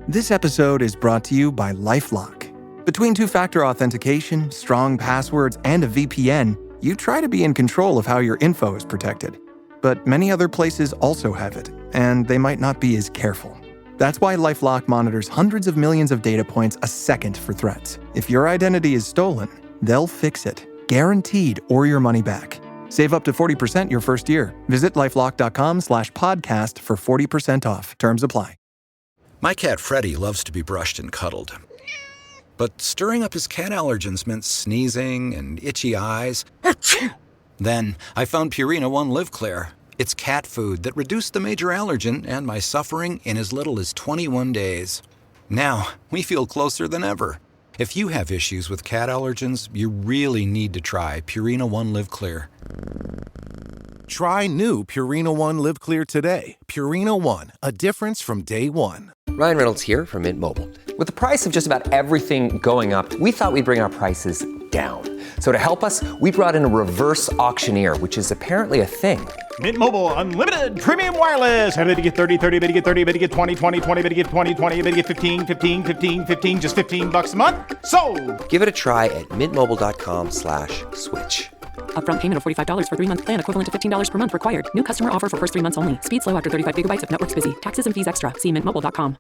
This episode is brought to you by LifeLock. Between two-factor authentication, strong passwords, and a VPN, you try to be in control of how your info is protected. But many other places also have it, and they might not be as careful. That's why LifeLock monitors hundreds of millions of data points a second for threats. If your identity is stolen, they'll fix it, guaranteed, or your money back. Save up to 40% your first year. Visit lifelock.com/podcast for 40% off. Terms apply. My cat Freddie loves to be brushed and cuddled. But stirring up his cat allergens meant sneezing and itchy eyes. Then I found Purina One Live Clear. It's cat food that reduced the major allergen and my suffering in as little as 21 days. Now, we feel closer than ever. If you have issues with cat allergens, you really need to try Purina One Live Clear. Try new Purina One Live Clear today. Purina One, a difference from day one. Ryan Reynolds here from Mint Mobile. With the price of just about everything going up, we thought we'd bring our prices down. So to help us, we brought in a reverse auctioneer, which is apparently a thing. Mint Mobile Unlimited Premium Wireless. How to get 30, 30, bit to get 30, bit to get 20, 20, 20, bit to get 20, 20, bit to get 15, 15, 15, 15, just $15 a month? Sold! Give it a try at mintmobile.com/switch. Upfront payment of $45 for 3-month plan, equivalent to $15 per month required. New customer offer for first 3 months only. Speed slow after 35 gigabytes if network's busy. Taxes and fees extra. See mintmobile.com.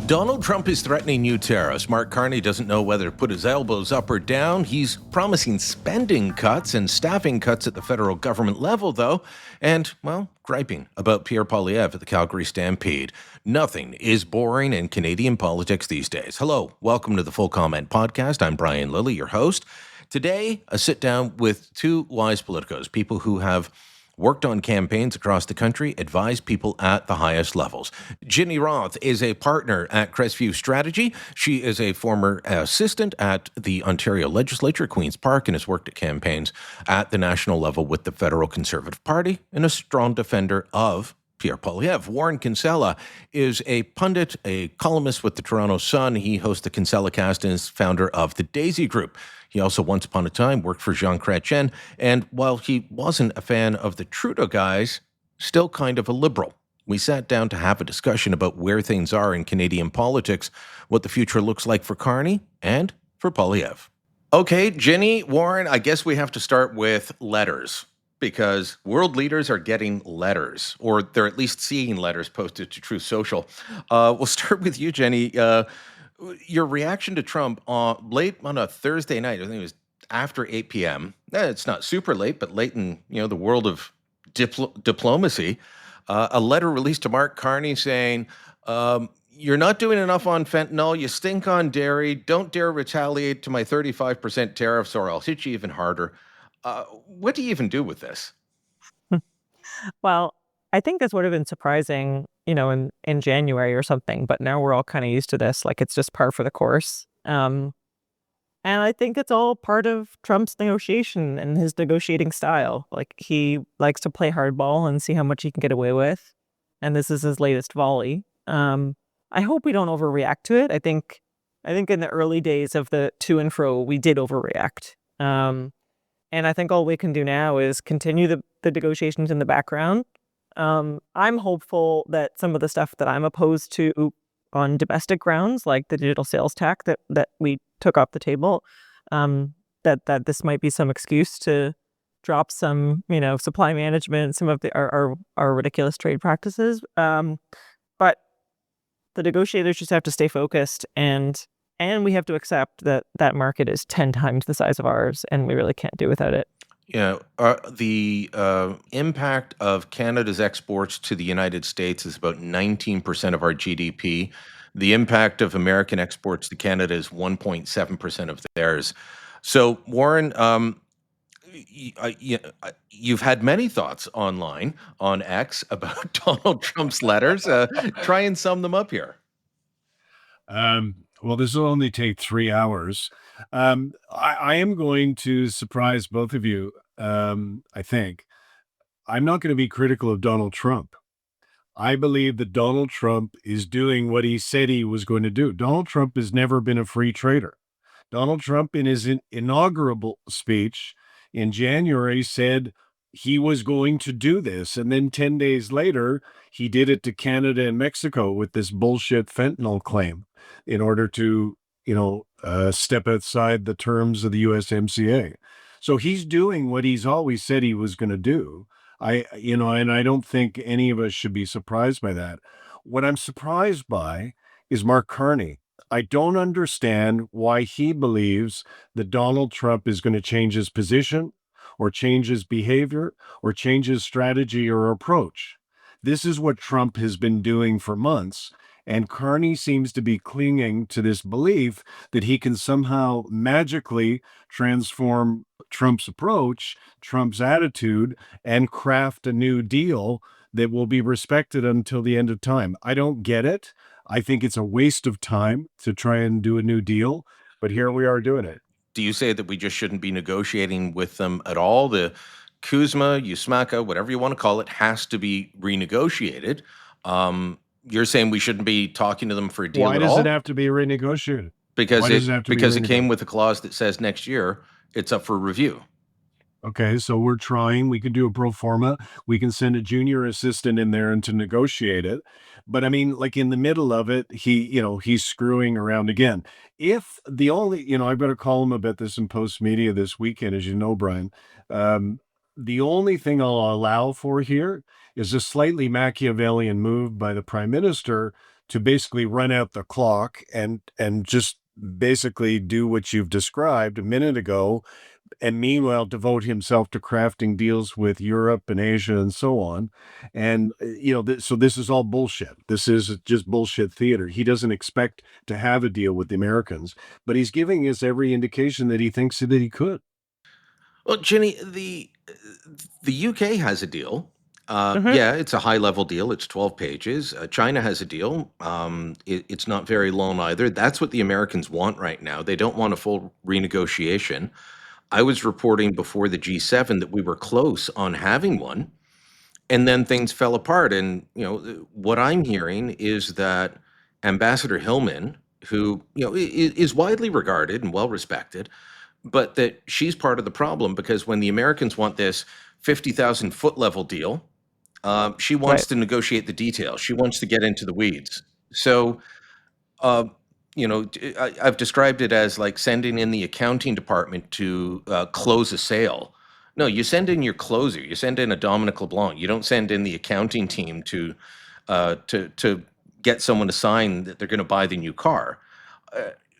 Donald Trump is threatening new tariffs. Mark Carney doesn't know whether to put his elbows up or down. He's promising spending cuts and staffing cuts at the federal government level, though, and, well, griping about Pierre Poilievre at the Calgary Stampede. Nothing is boring in Canadian politics these days. Hello, welcome to the Full Comment Podcast. I'm Brian Lilly, your host. Today, a sit-down with two wise politicos, people who have worked on campaigns across the country, advised people at the highest levels. Ginny Roth is a partner at Crestview Strategy. She is a former assistant at the Ontario Legislature, Queen's Park, and has worked at campaigns at the national level with the federal Conservative Party, and a strong defender of Pierre Poilievre. Warren Kinsella is a pundit, a columnist with the Toronto Sun. He hosts the Kinsella Cast and is founder of the Daisy Group. He also, once upon a time, worked for Jean Chrétien, and while he wasn't a fan of the Trudeau guys, still kind of a liberal. We sat down to have a discussion about where things are in Canadian politics, what the future looks like for Carney and for Poilievre. Okay, Ginny, Warren, I guess we have to start with letters, because world leaders are getting letters, or they're at least seeing letters posted to Truth Social. We'll start with you, Jenny. Your reaction to Trump late on a Thursday night, I think it was after 8 p.m. It's not super late, but late in the world of diplomacy. A letter released to Mark Carney saying, you're not doing enough on fentanyl, you stink on dairy, don't dare retaliate to my 35% tariffs or I'll hit you even harder. What do you even do with this? Well, I think this would have been surprising, in January or something, but now we're all kind of used to this. Like, it's just par for the course. And I think it's all part of Trump's negotiation and his negotiating style. Like, he likes to play hardball and see how much he can get away with. And this is his latest volley. I hope we don't overreact to it. I think in the early days of the to and fro, we did overreact. And I think all we can do now is continue the negotiations in the background. I'm hopeful that some of the stuff that I'm opposed to on domestic grounds, like the digital sales tax that we took off the table, that this might be some excuse to drop some, supply management, some of our ridiculous trade practices. But the negotiators just have to stay focused, and we have to accept that market is 10 times the size of ours, and we really can't do without it. Yeah, the impact of Canada's exports to the United States is about 19% of our GDP. The impact of American exports to Canada is 1.7% of theirs. So, Warren, you've had many thoughts online on X about Donald Trump's letters. Try and sum them up here. Well, this will only take 3 hours. I am going to surprise both of you, I think. I'm not going to be critical of Donald Trump. I believe that Donald Trump is doing what he said he was going to do. Donald Trump has never been a free trader. Donald Trump, in his inaugural speech in January, said he was going to do this. And then 10 days later, he did it to Canada and Mexico with this bullshit fentanyl claim in order to, step outside the terms of the USMCA. So he's doing what he's always said he was going to do. And I don't think any of us should be surprised by that. What I'm surprised by is Mark Carney. I don't understand why he believes that Donald Trump is going to change his position or change his behavior or change his strategy or approach. This is what Trump has been doing for months. And Carney seems to be clinging to this belief that he can somehow magically transform Trump's approach, Trump's attitude, and craft a new deal that will be respected until the end of time. I don't get it. I think it's a waste of time to try and do a new deal, but here we are doing it. Do you say that we just shouldn't be negotiating with them at all? The CUSMA, USMCA, whatever you want to call it, has to be renegotiated. You're saying we shouldn't be talking to them for a deal Why at does all? it have to be renegotiated? Because Why does it have to be because it renegotiated? came with a clause that says next year it's up for review. Okay, so we're trying. We can do a pro forma. We can send a junior assistant in there and to negotiate it. But I mean, like in the middle of it, he's screwing around again. If the only, I've got a column about this in Post Media this weekend, as you know, Brian. The only thing I'll allow for here is a slightly Machiavellian move by the Prime Minister to basically run out the clock and just basically do what you've described a minute ago, and meanwhile devote himself to crafting deals with Europe and Asia and so on. And, so this is all bullshit. This is just bullshit theater. He doesn't expect to have a deal with the Americans, but he's giving us every indication that he thinks that he could. Well, Ginny, the UK has a deal. Mhm. Yeah, it's a high-level deal. It's 12 pages. China has a deal. It's not very long either. That's what the Americans want right now. They don't want a full renegotiation. I was reporting before the G7 that we were close on having one, and then things fell apart. And what I'm hearing is that Ambassador Hillman, who is widely regarded and well respected, but that she's part of the problem, because when the Americans want this 50,000 foot level deal, she wants Right. to negotiate the details. She wants to get into the weeds. So, uh, I've described it as like sending in the accounting department to close a sale. No, you send in your closer. You send in a Dominic LeBlanc. You don't send in the accounting team to get someone to sign that they're going to buy the new car.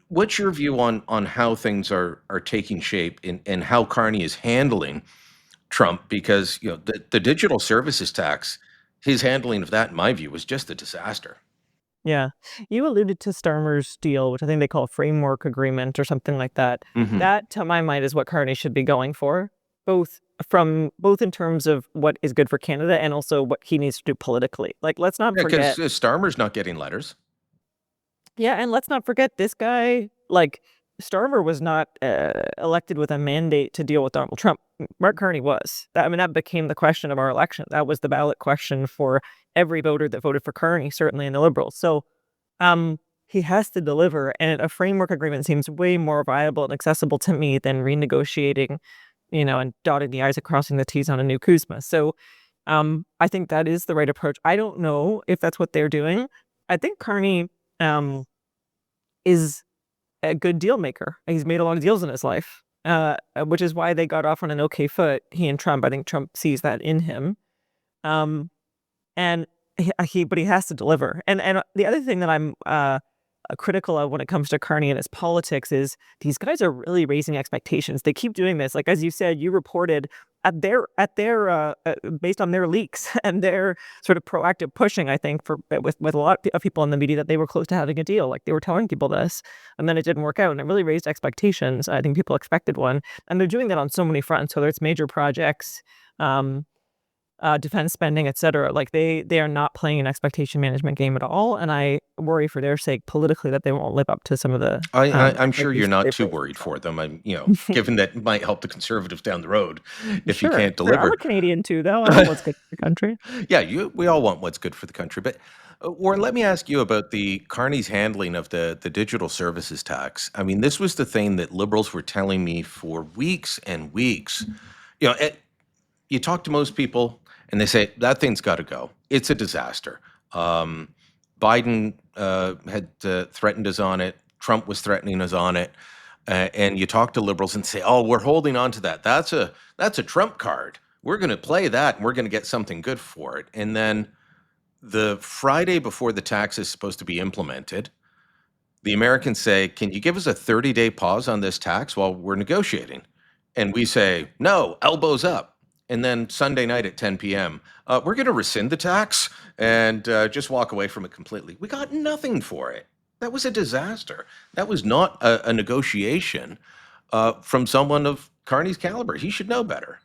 What's your view on how things are taking shape and how Carney is handling Trump? Because the digital services tax, his handling of that, in my view, was just a disaster. Yeah. You alluded to Starmer's deal, which I think they call a framework agreement or something like that. Hmm. That, to my mind, is what Carney should be going for, both in terms of what is good for Canada and also what he needs to do politically. Like, let's not Yeah, because forget. Starmer's not getting letters. Yeah, and let's not forget this guy, like, Starmer was not elected with a mandate to deal with Donald Trump. Mark Carney was. That became the question of our election. That was the ballot question for every voter that voted for Carney, certainly in the Liberals. So he has to deliver, and a framework agreement seems way more viable and accessible to me than renegotiating, and dotting the I's and crossing the T's on a new CUSMA. So I think that is the right approach. I don't know if that's what they're doing. I think Carney is a good deal maker. He's made a lot of deals in his life, which is why they got off on an okay foot, he and Trump. I think Trump sees that in him. And but he has to deliver. And the other thing that I'm critical of when it comes to Carney and his politics is these guys are really raising expectations. They keep doing this. Like, as you said, you reported at their based on their leaks and their sort of proactive pushing, I think, with a lot of people in the media, that they were close to having a deal. Like, they were telling people this, and then it didn't work out, and it really raised expectations. I think people expected one, and they're doing that on so many fronts, whether it's major projects, defense spending, etc. Like, they are not playing an expectation management game at all, and I worry for their sake politically that they won't live up to some of the. I'm sure you're expectations not they too put worried forward. for them. Given that it might help the Conservatives down the road if you Sure, can't sure. I'm deliver. a Canadian too, though. I want what's good for the country. Yeah, we all want what's good for the country. But Warren, let me ask you about the Carney's handling of the digital services tax. I mean, this was the thing that Liberals were telling me for weeks and weeks. You know, you talk to most people and they say that thing's got to go. It's a disaster. Um, Biden had threatened us on it. Trump was threatening us on it. And you talk to liberals and say, "Oh, we're holding on to that. That's a Trump card. We're going to play that, and we're going to get something good for it." And then the Friday before the tax is supposed to be implemented, the Americans say, "Can you give us a 30-day pause on this tax while we're negotiating?" And we say, "No, elbows up." And then Sunday night at 10 p.m., we're going to rescind the tax and just walk away from it completely. We got nothing for it. That was a disaster. That was not a negotiation from someone of Carney's caliber. He should know better.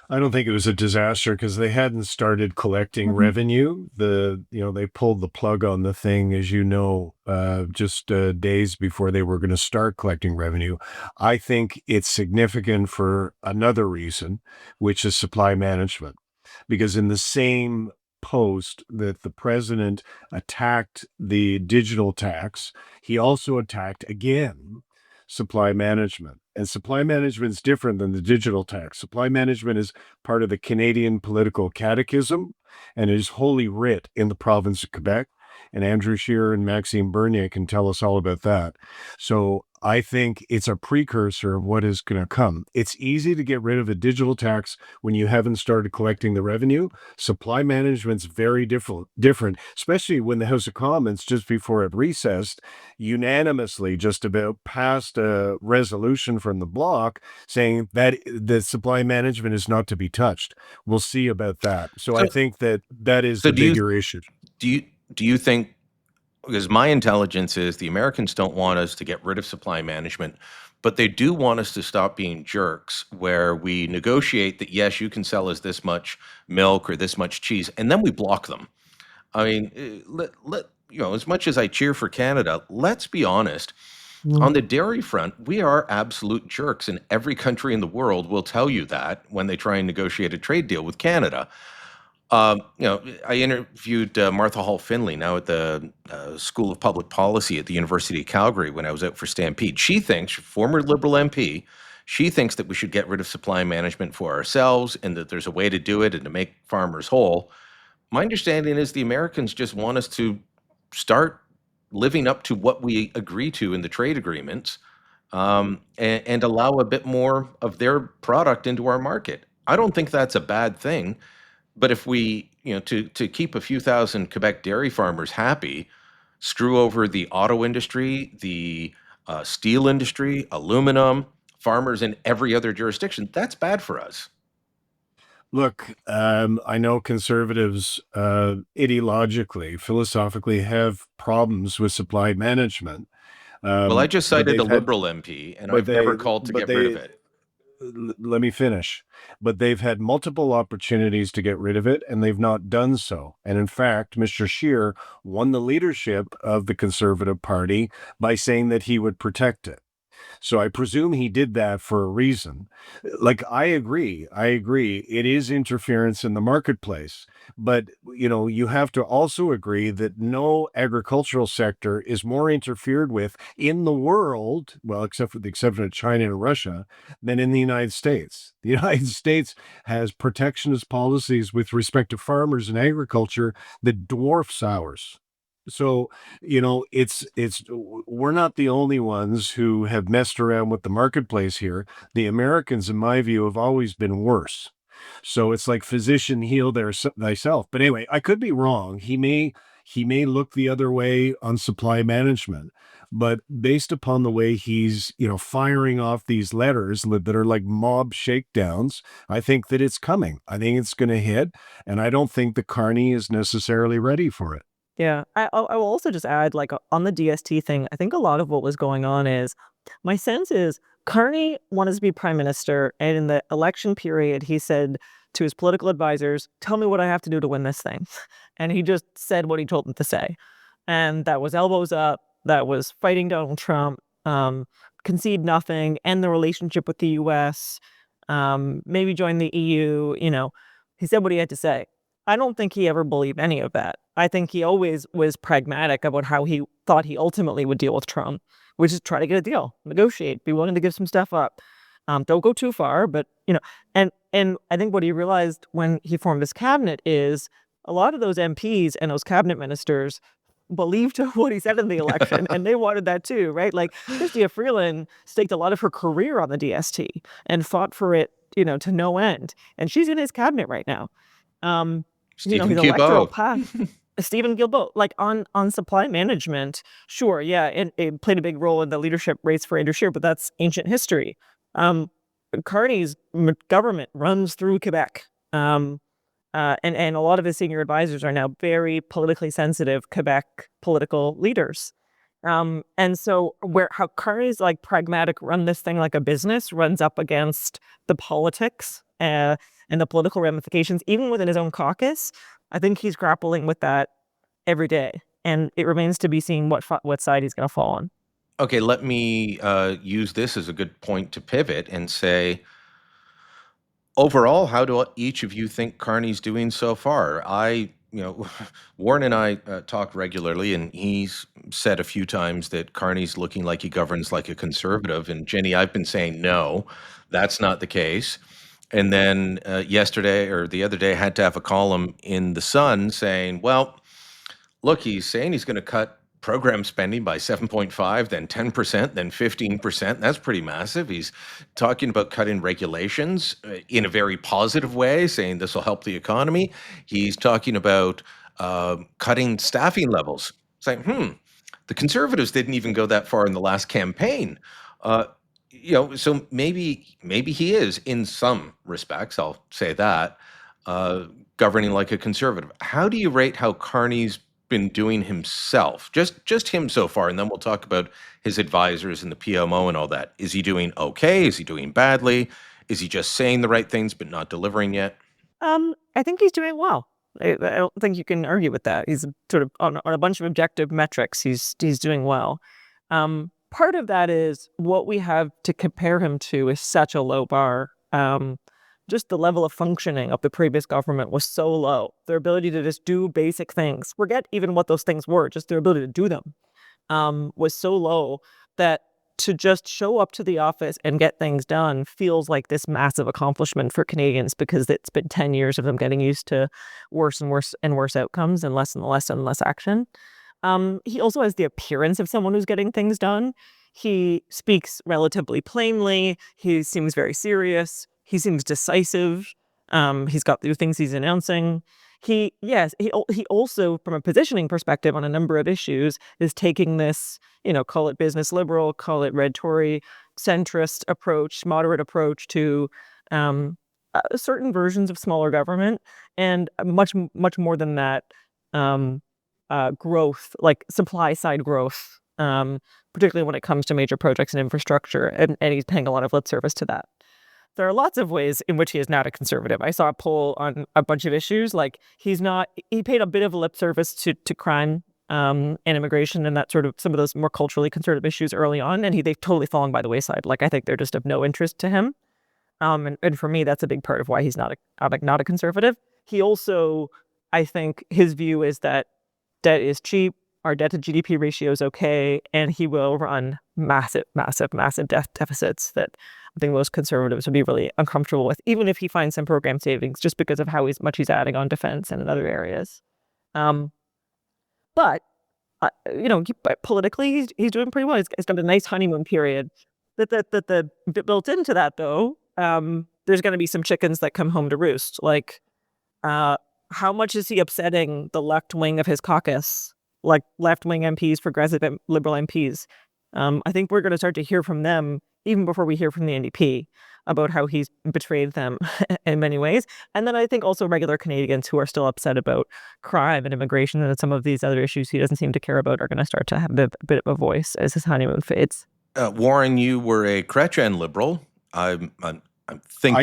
I don't think it was a disaster because they hadn't started collecting Mhm. revenue. They pulled the plug on the thing, as you know, just days before they were going to start collecting revenue. I think it's significant for another reason, which is supply management. Because in the same post that the president attacked the digital tax, he also attacked again supply management. And supply management is different than the digital tax. Supply management is part of the Canadian political catechism and is holy writ in the province of Quebec. And Andrew Scheer and Maxime Bernier can tell us all about that. So I think it's a precursor of what is going to come. It's easy to get rid of a digital tax when you haven't started collecting the revenue. Supply management's very different, especially when the House of Commons, just before it recessed, unanimously just about passed a resolution from the bloc saying that the supply management is not to be touched. We'll see about that. So I So, think that is so the bigger issue. do you do you think, because my intelligence is the Americans don't want us to get rid of supply management, but they do want us to stop being jerks where we negotiate that, yes, you can sell us this much milk or this much cheese, and then we block them. I mean, as much as I cheer for Canada, let's be honest. Mm. On the dairy front, we are absolute jerks, and every country in the world will tell you that when they try and negotiate a trade deal with Canada. I interviewed Martha Hall Finley now at the School of Public Policy at the University of Calgary when I was out for Stampede. She thinks, former Liberal MP, she thinks that we should get rid of supply management for ourselves and that there's a way to do it and to make farmers whole. My understanding is the Americans just want us to start living up to what we agree to in the trade agreements, and allow a bit more of their product into our market. I don't think that's a bad thing. But if we, to keep a few thousand Quebec dairy farmers happy, screw over the auto industry, the steel industry, aluminum, farmers in every other jurisdiction, that's bad for us. Look, I know conservatives ideologically, philosophically have problems with supply management. Well, I just But cited a they've had, Liberal MP, and but I've never they, called to but get rid of they, it. let me finish. But they've had multiple opportunities to get rid of it, and they've not done so. And in fact, Mr. Scheer won the leadership of the Conservative Party by saying that he would protect it. So I presume he did that for a reason. Like, I agree. It is interference in the marketplace. But, you have to also agree that no agricultural sector is more interfered with in the world, well, except for the exception of China and Russia, than in the United States. The United States has protectionist policies with respect to farmers and agriculture that dwarfs ours. So, we're not the only ones who have messed around with the marketplace here. The Americans, in my view, have always been worse. So it's like physician heal thyself. But anyway, I could be wrong. He may look the other way on supply management, but based upon the way he's, firing off these letters that are like mob shakedowns, I think that it's coming. I think it's going to hit, and I don't think the Carney is necessarily ready for it. Yeah, I will also just add, like, on the DST thing, I think a lot of what was going on is, my sense is Carney wanted to be prime minister, and in the election period, he said to his political advisors, "Tell me what I have to do to win this thing," and he just said what he told them to say, and that was elbows up, that was fighting Donald Trump, concede nothing, end the relationship with the U.S., maybe join the EU. He said what he had to say. I don't think he ever believed any of that. I think he always was pragmatic about how he thought he ultimately would deal with Trump, which is try to get a deal, negotiate, be willing to give some stuff up. Don't go too far, but and I think what he realized when he formed his cabinet is a lot of those MPs and those cabinet ministers believed what he said in the election, and they wanted that too, right? Like Chrystia Freeland staked a lot of her career on the DST and fought for it, to no end, and she's in his cabinet right now. Stephen His electoral Guilbeault. path. Stephen Guilbeault, like on supply management, sure, yeah, it played a big role in the leadership race for Andrew Scheer, but that's ancient history. Carney's government runs through Quebec, and a lot of his senior advisors are now very politically sensitive Quebec political leaders. And so how Carney's like pragmatic, run this thing like a business, runs up against the politics and the political ramifications, even within his own caucus. I think he's grappling with that every day, and it remains to be seen what side he's going to fall on. Okay, let me use this as a good point to pivot and say, overall, how do each of you think Carney's doing so far? Warren and I talk regularly, and he's said a few times that Carney's looking like he governs like a conservative. And Ginny, I've been saying, no, that's not the case. And then yesterday or the other day, I had to have a column in The Sun saying, well, look, he's saying he's going to cut program spending by 7.5, then 10%, then 15%. That's pretty massive. He's talking about cutting regulations in a very positive way, saying this will help the economy. He's talking about cutting staffing levels, saying, the Conservatives didn't even go that far in the last campaign. So maybe he is, in some respects, I'll say that, governing like a conservative. How do you rate how Carney's been doing himself, just him so far, and then we'll talk about his advisors and the PMO and all that? Is he doing okay? Is he doing badly? Is he just saying the right things but not delivering yet? I think he's doing well. I don't think you can argue with that. He's sort of on a bunch of objective metrics. He's doing well. Part of that is what we have to compare him to is such a low bar. Just the level of functioning of the previous government was so low. Their ability to just do basic things, forget even what those things were, just their ability to do them, was so low that to just show up to the office and get things done feels like this massive accomplishment for Canadians, because it's been 10 years of them getting used to worse and worse and worse outcomes and less action. He also has the appearance of someone who's getting things done. He speaks relatively plainly. He seems very serious. He seems decisive. He's got the things he's announcing. He also, from a positioning perspective on a number of issues, is taking this, call it business liberal, call it red Tory, centrist approach, moderate approach to certain versions of smaller government, and much more than that, growth, like supply side growth, particularly when it comes to major projects and infrastructure, and he's paying a lot of lip service to that. There are lots of ways in which he is not a conservative. I saw a poll on a bunch of issues. Like he paid a bit of lip service to crime and immigration and that sort of some of those more culturally conservative issues early on, and they've totally fallen by the wayside. Like I think they're just of no interest to him. And for me, that's a big part of why he's not a conservative. He also, I think his view is that debt is cheap, our debt to GDP ratio is okay, and he will run massive deficits that I think most conservatives would be really uncomfortable with, even if he finds some program savings, just because of how much he's adding on defense and in other areas. But politically, he's doing pretty well. He's got a nice honeymoon period. That built into that, though, there's going to be some chickens that come home to roost. Like, how much is he upsetting the left wing of his caucus, like left-wing MPs, progressive liberal MPs? I think we're going to start to hear from them even before we hear from the NDP about how he's betrayed them in many ways. And then I think also regular Canadians who are still upset about crime and immigration and some of these other issues he doesn't seem to care about are going to start to have a bit of a voice as his honeymoon fades. Warren, you were a Chrétien liberal. I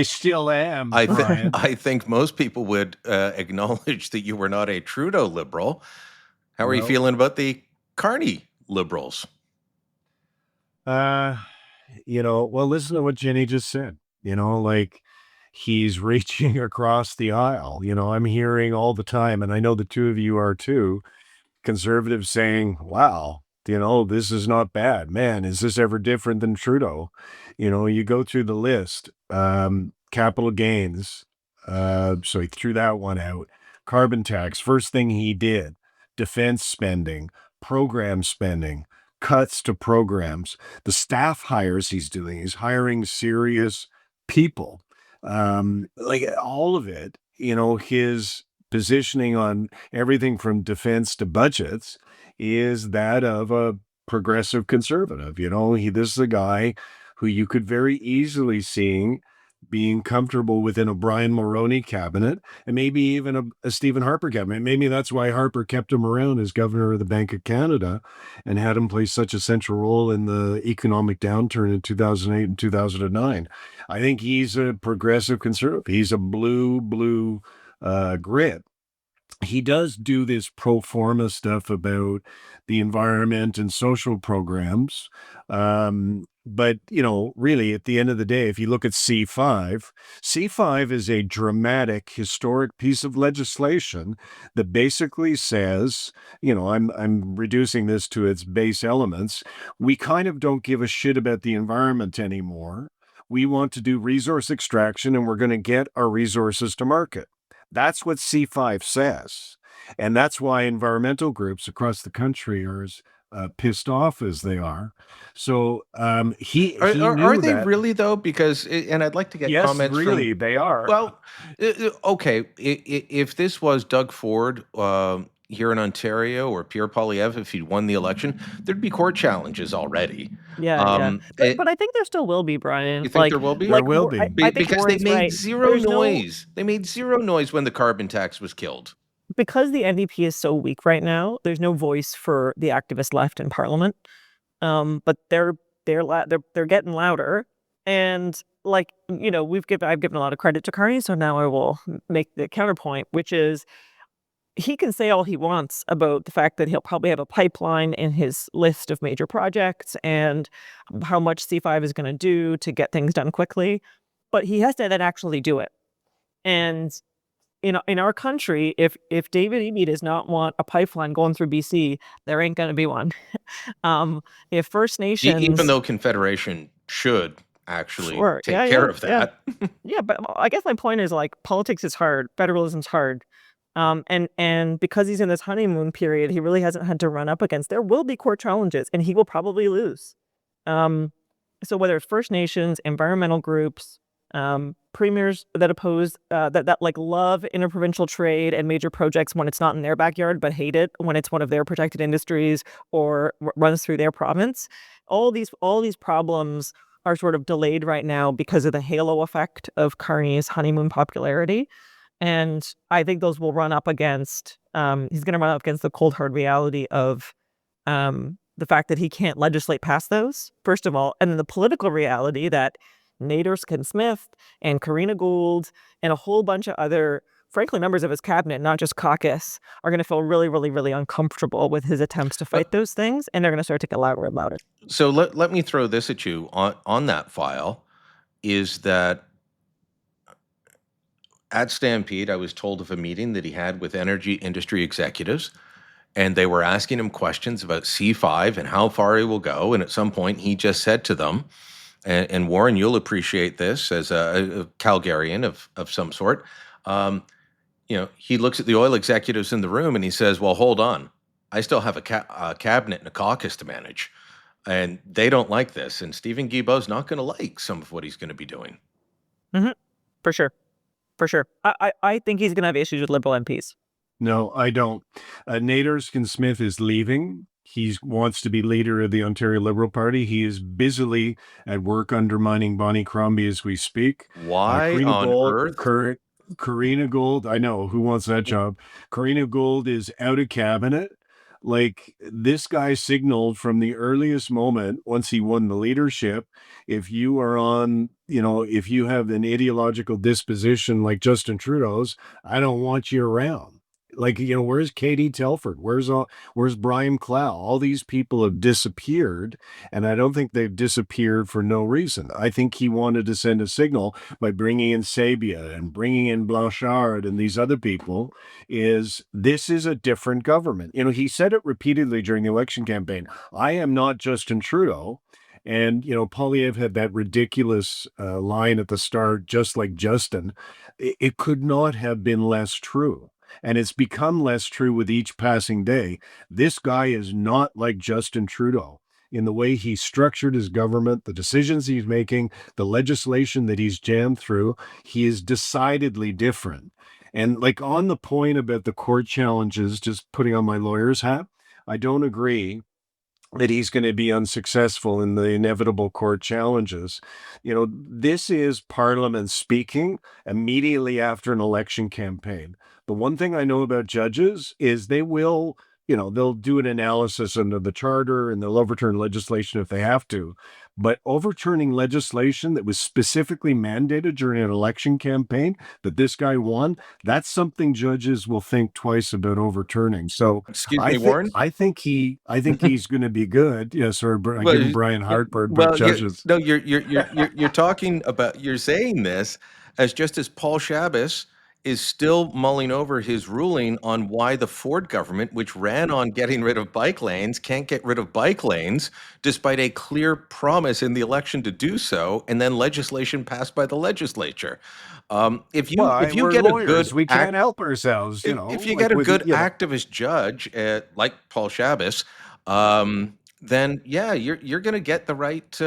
still am. I think most people would acknowledge that you were not a Trudeau liberal. How are you feeling about the Carney liberals? Well, listen to what Ginny just said. Like he's reaching across the aisle. I'm hearing all the time, and I know the two of you are too, conservatives saying, wow, This is not bad. Man, is this ever different than Trudeau? You go through the list, capital gains. So he threw that one out. Carbon tax, first thing he did, defense spending, program spending, cuts to programs. The staff hires he's doing, he's hiring serious people. Like all of it, his positioning on everything from defense to budgets is that of a progressive conservative. This is a guy who you could very easily see being comfortable within a Brian Mulroney cabinet and maybe even a Stephen Harper cabinet. Maybe that's why Harper kept him around as governor of the Bank of Canada and had him play such a central role in the economic downturn in 2008 and 2009. I think he's a progressive conservative. He's a blue grit. He does do this pro forma stuff about the environment and social programs. But, really, at the end of the day, if you look at C5 is a dramatic, historic piece of legislation that basically says, I'm reducing this to its base elements. We kind of don't give a shit about the environment anymore. We want to do resource extraction, and we're going to get our resources to market. That's what C5 says. And that's why environmental groups across the country are as pissed off as they are. So he Are knew they that. really though? Because and I'd like to get Yes, comments really, from. they are. Well, okay. If this was Doug Ford here in Ontario or Pierre Poilievre, if he'd won the election, there'd be court challenges already. Yeah. But I think there still will be, Brian. You think there will be? There will be. I think Because they Warren's made right. zero There's no noise. They made zero noise when the carbon tax was killed. because the NDP is so weak right now, there's no voice for the activist left in Parliament. But they're getting louder, and I've given a lot of credit to Carney, so now I will make the counterpoint, which is he can say all he wants about the fact that he'll probably have a pipeline in his list of major projects and how much C5 is going to do to get things done quickly, but he has to then actually do it. And in our country, if David Eby does not want a pipeline going through BC, there ain't going to be one. If First Nations, Even though Confederation should actually Sure. take care of that. Yeah, but I guess my point is politics is hard, federalism's hard. And because he's in this honeymoon period, he really hasn't had to run up against. There will be court challenges, and he will probably lose. So whether it's First Nations, environmental groups, premiers that oppose that love interprovincial trade and major projects when it's not in their backyard, but hate it when it's one of their protected industries or runs through their province, all these problems are sort of delayed right now because of the halo effect of Carney's honeymoon popularity. And I think those will run up against, he's going to run up against the cold hard reality of the fact that he can't legislate past those, first of all, and then the political reality that Nader Smith and Karina Gould and a whole bunch of other, frankly, members of his cabinet, not just caucus, are going to feel really, really, really uncomfortable with his attempts to fight those things, and they're going to start to get louder about it. So let me throw this at you on that file, is that at Stampede, I was told of a meeting that he had with energy industry executives, and they were asking him questions about C5 and how far he will go. And at some point, he just said to them, and Warren, you'll appreciate this as a Calgarian of some sort. He looks at the oil executives in the room and he says, well, hold on. I still have a cabinet and a caucus to manage, and they don't like this. And Stephen Guilbeault's not going to like some of what he's going to be doing. Mm-hmm. For sure. I think he's going to have issues with Liberal MPs. No, I don't. Nader Smith is leaving. He wants to be leader of the Ontario Liberal Party. He is busily at work undermining Bonnie Crombie as we speak. Why on earth? Karina Gould, I know, who wants that job? Karina Gould is out of cabinet. This guy signaled from the earliest moment, once he won the leadership, if you are if you have an ideological disposition like Justin Trudeau's, I don't want you around. Where's Katie Telford? Where's Brian Clough? All these people have disappeared, and I don't think they've disappeared for no reason. I think he wanted to send a signal by bringing in Sabia and bringing in Blanchard and these other people. This is a different government. He said it repeatedly during the election campaign. I am not Justin Trudeau. And, Poilievre had that ridiculous line at the start, just like Justin. It could not have been less true. And it's become less true with each passing day. This guy is not like Justin Trudeau in the way he structured his government, the decisions he's making, the legislation that he's jammed through. He is decidedly different. And on the point about the court challenges, just putting on my lawyer's hat, I don't agree that he's going to be unsuccessful in the inevitable court challenges. This is Parliament speaking immediately after an election campaign. The one thing I know about judges is they will, they'll do an analysis under the charter and they'll overturn legislation if they have to. But overturning legislation that was specifically mandated during an election campaign that this guy won, that's something judges will think twice about overturning. So, Excuse me, Warren? I think he's going to be good. Yeah, sorry, I'm giving Brian heartburn, but judges. You're saying this as Justice Paul Chabas is still mulling over his ruling on why the Ford government, which ran on getting rid of bike lanes, can't get rid of bike lanes, despite a clear promise in the election to do so, and then legislation passed by the legislature. If you get lawyers, a good, we can't help ourselves. If you get a good activist judge like Paul Chabas, then yeah, you're going to get the right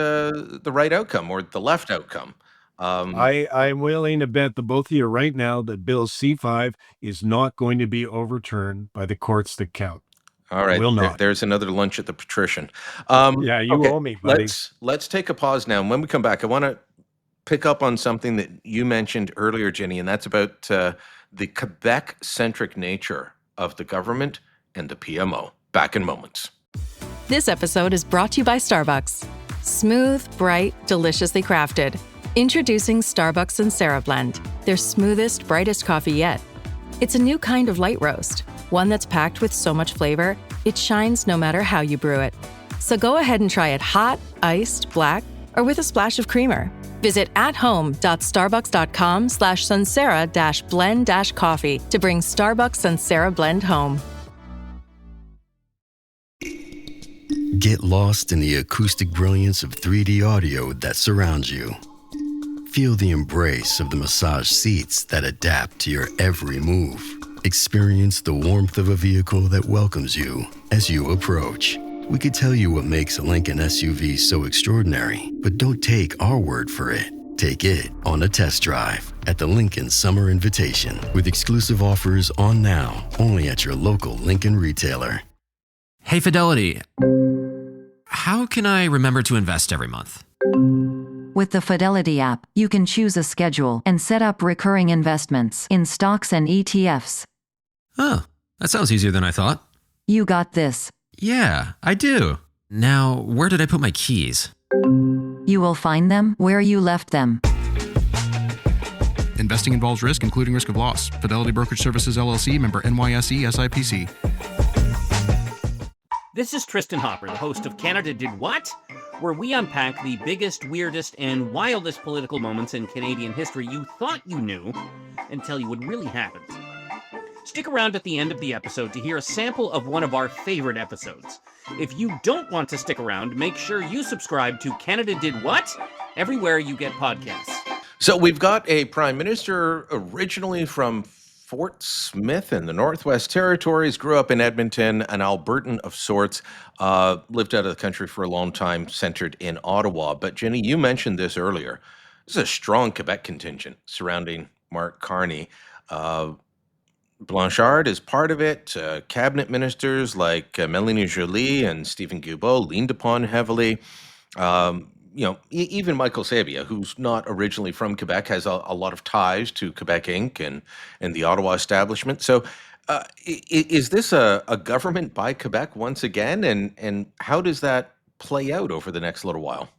outcome or the left outcome. I'm willing to bet the both of you right now that Bill C5 is not going to be overturned by the courts that count. All right, will not. There's another lunch at the Patrician. Yeah, you owe me, buddy. Let's take a pause now, and when we come back, I want to pick up on something that you mentioned earlier, Ginny, and that's about the Quebec-centric nature of the government and the PMO. Back in moments. This episode is brought to you by Starbucks. Smooth, bright, deliciously crafted. Introducing Starbucks Sansera Blend, their smoothest, brightest coffee yet. It's a new kind of light roast, one that's packed with so much flavor, it shines no matter how you brew it. So go ahead and try it hot, iced, black, or with a splash of creamer. Visit athome.starbucks.com/Sansera-blend-coffee to bring Starbucks Sansera Blend home. Get lost in the acoustic brilliance of 3D audio that surrounds you. Feel the embrace of the massage seats that adapt to your every move. Experience the warmth of a vehicle that welcomes you as you approach. We could tell you what makes a Lincoln SUV so extraordinary, but don't take our word for it. Take it on a test drive at the Lincoln Summer Invitation with exclusive offers on now, only at your local Lincoln retailer. Hey, Fidelity. How can I remember to invest every month? With the Fidelity app, you can choose a schedule and set up recurring investments in stocks and ETFs. Oh, that sounds easier than I thought. You got this. Yeah, I do. Now, where did I put my keys? You will find them where you left them. Investing involves risk, including risk of loss. Fidelity Brokerage Services, LLC, member NYSE, SIPC. This is Tristan Hopper, the host of Canada Did What?, where we unpack the biggest, weirdest, and wildest political moments in Canadian history you thought you knew and tell you what really happened. Stick around at the end of the episode to hear a sample of one of our favorite episodes. If you don't want to stick around, make sure you subscribe to Canada Did What? Everywhere you get podcasts. So we've got a prime minister originally from Fort Smith in the Northwest Territories, grew up in Edmonton, an Albertan of sorts, lived out of the country for a long time, centered in Ottawa. But Ginny, you mentioned this earlier. There's a strong Quebec contingent surrounding Mark Carney. Blanchard is part of it. Cabinet ministers like Mélanie Joly and Stephen Guilbeault leaned upon heavily. Even Michael Sabia, who's not originally from Quebec, has a lot of ties to Quebec Inc. and the Ottawa establishment. So is this a government by Quebec once again? And how does that play out over the next little while?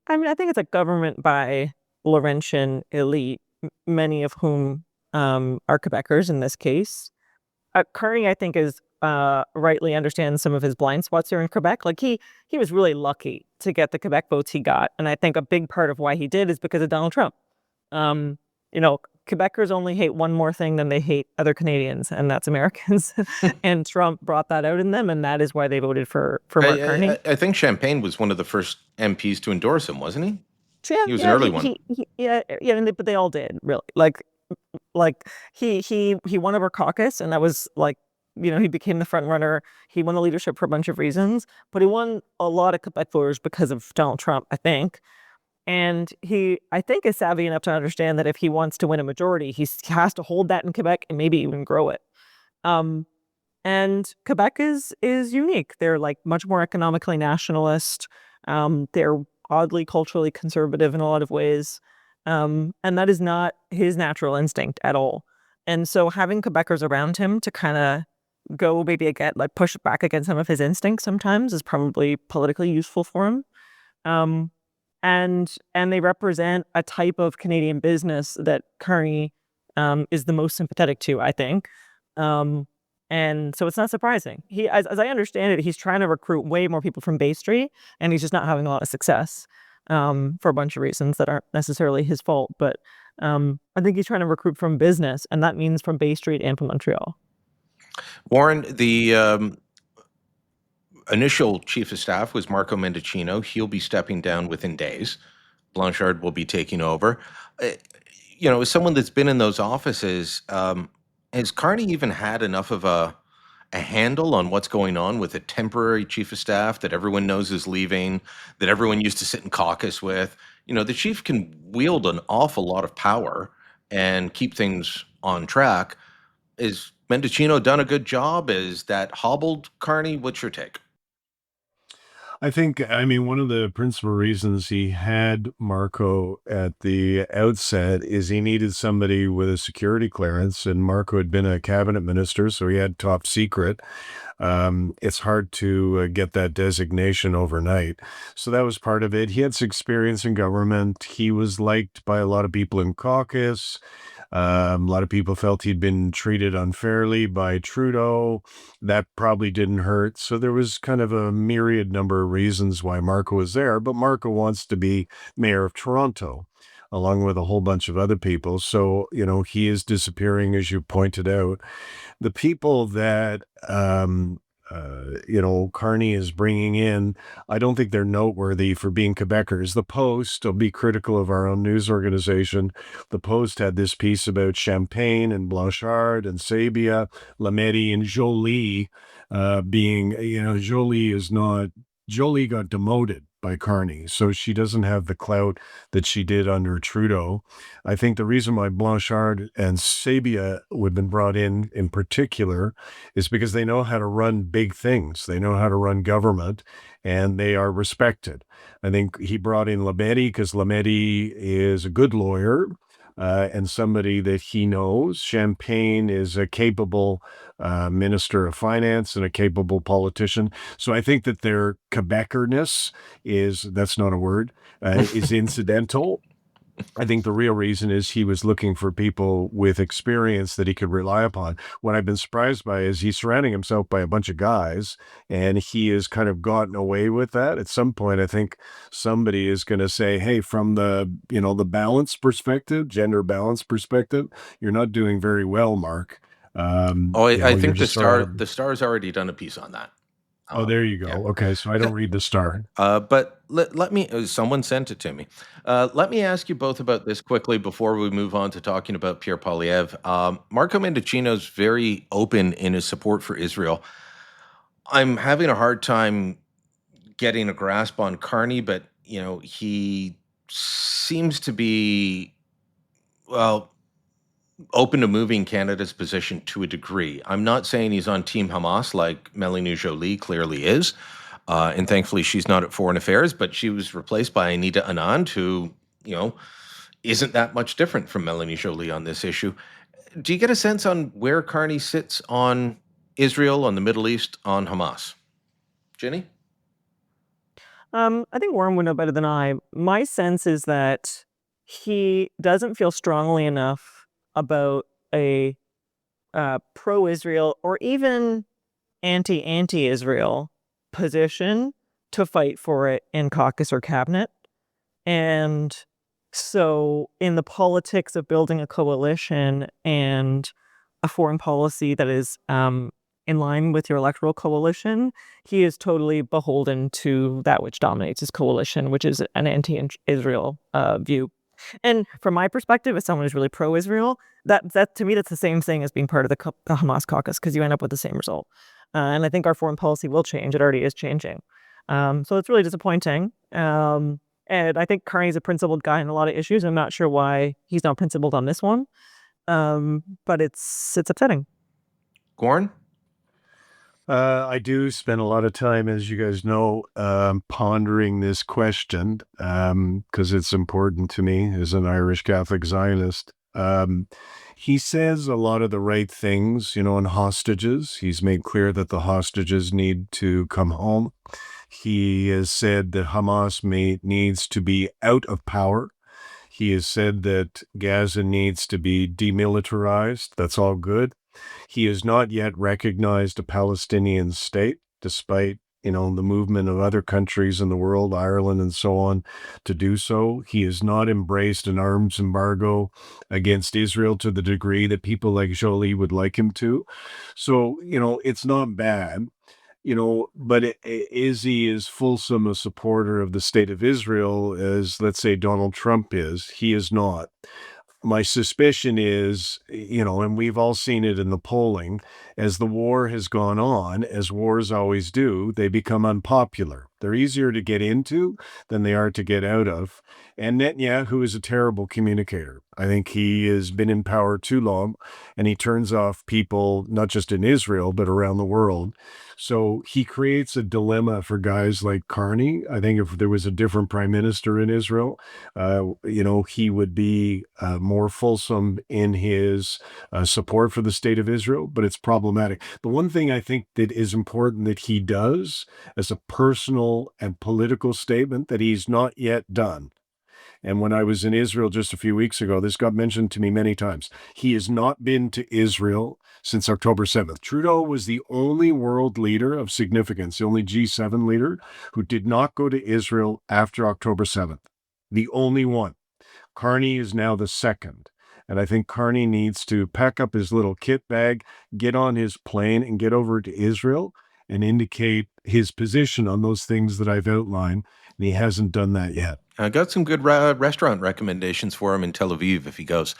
I mean, I think it's a government by Laurentian elite, many of whom are Quebecers in this case. Carney, I think, is rightly understands some of his blind spots here in Quebec. Like he was really lucky to get the Quebec votes he got, and I think a big part of why he did is because of Donald Trump. You know, Quebecers only hate one more thing than they hate other Canadians, and that's Americans. And Trump brought that out in them, and that is why they voted for Mark Carney. I think Champagne was one of the first MPs to endorse him, wasn't he? Yeah, He was an early one. But they all did, really. Like he won over caucus, and that was like, he became the front runner. He won the leadership for a bunch of reasons, but he won a lot of Quebec voters because of Donald Trump, I think. And he, I think, is savvy enough to understand that if he wants to win a majority, he has to hold that in Quebec and maybe even grow it. And Quebec is unique. They're like much more economically nationalist. They're oddly culturally conservative in a lot of ways. And that is not his natural instinct at all. And so having Quebecers around him to kind of go maybe again, like push back against some of his instincts sometimes is probably politically useful for him. And they represent a type of Canadian business that Carney is the most sympathetic to, I think. And so it's not surprising. He, as I understand it, he's trying to recruit way more people from Bay Street, and he's just not having a lot of success for a bunch of reasons that aren't necessarily his fault. But I think he's trying to recruit from business, and that means from Bay Street and from Montreal. Warren, the initial chief of staff was Marco Mendicino. He'll be stepping down within days. Blanchard will be taking over. As someone that's been in those offices, has Carney even had enough of a handle on what's going on with a temporary chief of staff that everyone knows is leaving, that everyone used to sit in caucus with? The chief can wield an awful lot of power and keep things on track. Is Mendicino done a good job? Is that hobbled Carney? What's your take? I mean, one of the principal reasons he had Marco at the outset is he needed somebody with a security clearance, and Marco had been a cabinet minister, so he had top secret. It's hard to get that designation overnight. So that was part of it. He had some experience in government. He was liked by a lot of people in caucus. A lot of people felt he'd been treated unfairly by Trudeau. That probably didn't hurt. So there was kind of a myriad number of reasons why Marco was there. But Marco wants to be mayor of Toronto, along with a whole bunch of other people. So, he is disappearing, as you pointed out. The people that, Carney is bringing in, I don't think they're noteworthy for being Quebecers. The Post, I'll be critical of our own news organization. The Post had this piece about Champagne and Blanchard and Sabia, Lametti and Jolie being, Jolie got demoted by Carney, so she doesn't have the clout that she did under Trudeau. I think the reason why Blanchard and Sabia would have been brought in particular is because they know how to run big things. They know how to run government, and they are respected. I think he brought in Lametti because Lametti is a good lawyer and somebody that he knows. Champagne is a capable minister of finance and a capable politician. So I think that their Quebecerness that's not a word, is incidental. I think the real reason is he was looking for people with experience that he could rely upon. What I've been surprised by is he's surrounding himself by a bunch of guys, and he has kind of gotten away with that. At some point, I think somebody is going to say, hey, from the balance perspective, gender balance perspective, you're not doing very well, Mark. I think the Star's already done a piece on that. Oh, there you go. Yeah. Okay, so I don't read the Star. But let me, someone sent it to me. Let me ask you both about this quickly before we move on to talking about Pierre Poilievre. Marco Mendicino's very open in his support for Israel. I'm having a hard time getting a grasp on Carney, but, he seems to be, open to moving Canada's position to a degree. I'm not saying he's on Team Hamas like Melanie Joly clearly is, and thankfully she's not at Foreign Affairs, but she was replaced by Anita Anand, who, isn't that much different from Melanie Joly on this issue. Do you get a sense on where Carney sits on Israel, on the Middle East, on Hamas? Ginny? I think Warren would know better than I. My sense is that he doesn't feel strongly enough about a pro-Israel or even anti-Israel position to fight for it in caucus or cabinet. And so in the politics of building a coalition and a foreign policy that is in line with your electoral coalition, he is totally beholden to that which dominates his coalition, which is an anti-Israel view. And from my perspective, as someone who's really pro-Israel, that to me, that's the same thing as being part of the Hamas caucus, because you end up with the same result. And I think our foreign policy will change. It already is changing. So it's really disappointing. And I think Carney's a principled guy in a lot of issues. I'm not sure why he's not principled on this one. But it's upsetting. Gorn? I do spend a lot of time, as you guys know, pondering this question because it's important to me as an Irish Catholic Zionist. He says a lot of the right things, on hostages. He's made clear that the hostages need to come home. He has said that Hamas needs to be out of power. He has said that Gaza needs to be demilitarized. That's all good. He has not yet recognized a Palestinian state, despite, the movement of other countries in the world, Ireland and so on, to do so. He has not embraced an arms embargo against Israel to the degree that people like Jolie would like him to. So, it's not bad. But is he as fulsome a supporter of the state of Israel as, let's say, Donald Trump is? He is not. My suspicion is, and we've all seen it in the polling, as the war has gone on, as wars always do, they become unpopular. They're easier to get into than they are to get out of. And Netanyahu is a terrible communicator. I think he has been in power too long, and he turns off people, not just in Israel, but around the world. So he creates a dilemma for guys like Carney. I think if there was a different prime minister in Israel, he would be more fulsome in his support for the state of Israel, but it's problematic. The one thing I think that is important that he does as a personal and political statement that he's not yet done. And when I was in Israel just a few weeks ago, this got mentioned to me many times. He has not been to Israel since October 7th. Trudeau was the only world leader of significance, the only G7 leader who did not go to Israel after October 7th. The only one. Carney is now the second. And I think Carney needs to pack up his little kit bag, get on his plane, and get over to Israel and indicate his position on those things that I've outlined. And he hasn't done that yet. I got some good restaurant recommendations for him in Tel Aviv if he goes.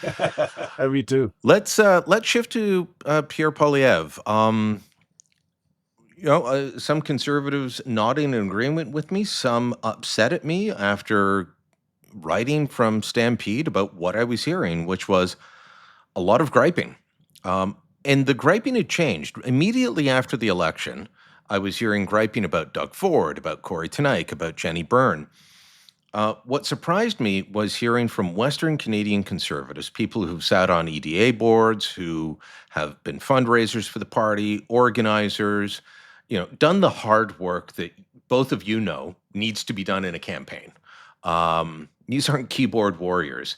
Me too. Let's shift to Pierre Poilievre. Some conservatives nodding in agreement with me, some upset at me after writing from Stampede about what I was hearing, which was a lot of griping. And the griping had changed. Immediately after the election, I was hearing griping about Doug Ford, about Corey Teneycke, about Jenny Byrne. What surprised me was hearing from Western Canadian conservatives, people who've sat on EDA boards, who have been fundraisers for the party, organizers, done the hard work that both of you know needs to be done in a campaign. These aren't keyboard warriors.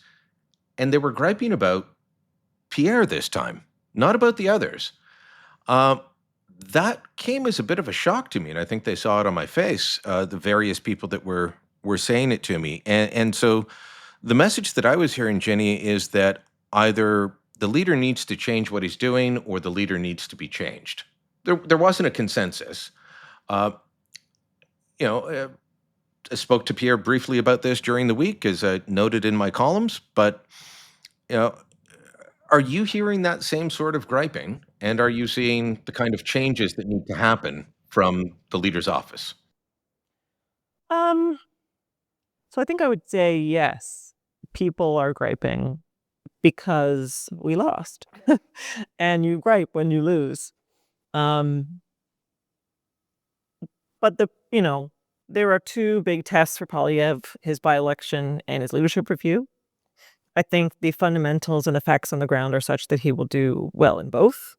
And they were griping about Pierre this time, not about the others. That came as a bit of a shock to me, and I think they saw it on my face, the various people that were saying it to me. And so the message that I was hearing, Ginny, is that either the leader needs to change what he's doing or the leader needs to be changed. There wasn't a consensus. I spoke to Pierre briefly about this during the week, as I noted in my columns, but are you hearing that same sort of griping? And are you seeing the kind of changes that need to happen from the leader's office? So I think I would say yes. People are griping because we lost. And you gripe when you lose. But there are two big tests for Poilievre, his by-election and his leadership review. I think the fundamentals and the facts on the ground are such that he will do well in both.